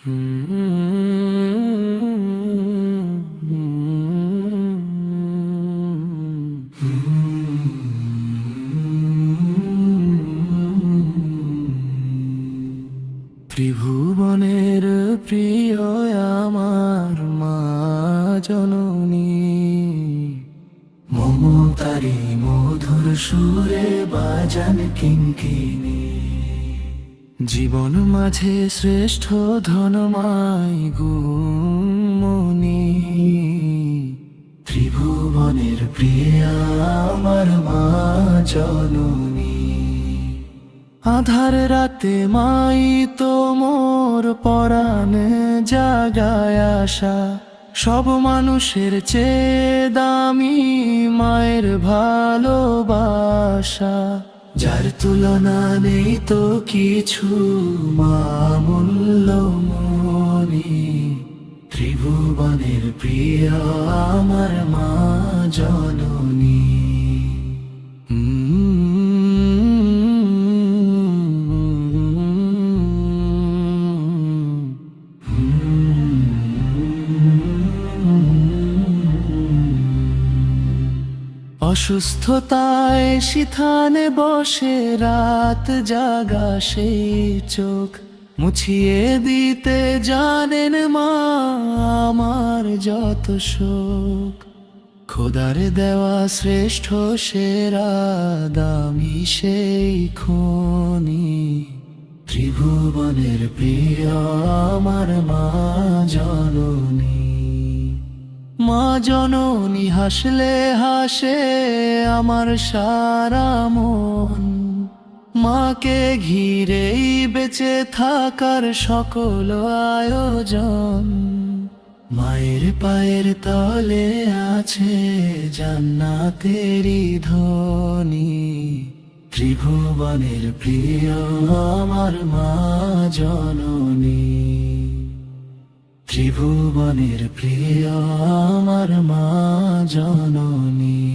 ত্রিভুবনের প্রিয় আমার মা জননী, মমতারি মধুর সুরে বাজান কিঙ্কিণী। জীবন মাঝে শ্রেষ্ঠ ধনমাই গুণমণি, ত্রিভুবনের প্রিয়া আমার মা জননী। আধার রাতে মাই তো মোর পরাণে জাগায় আশা, সব মানুষের চেয়ে দামি মায়ের ভালোবাসা। যার তুলনা নেই তো কিছু মা মূল্যমণি, ত্রিভুবনের প্রিয়া আমার মা জননী। অসুস্থতায় শিথানে বসে রাত জাগা সেই চোখ মুছিয়ে দিতে জানেন মা আমার যত শোক। খোদার দেওয়া শ্রেষ্ঠ সেরা দামি সেই খনি, ত্রিভুবনের প্রিয় আমার মা জননী। মা জননী হাসলে হাসে আমার সারা মন, মাকে ঘিরেই বেঁচে থাকার সকল আয়োজন। মায়ের পায়ের তলে আছে জান্নাতেরি ধ্বনি, ত্রিভুবনের প্রিয় আমার মা জননী। ত্রিভুবনের প্রিয় আমার মা জননী।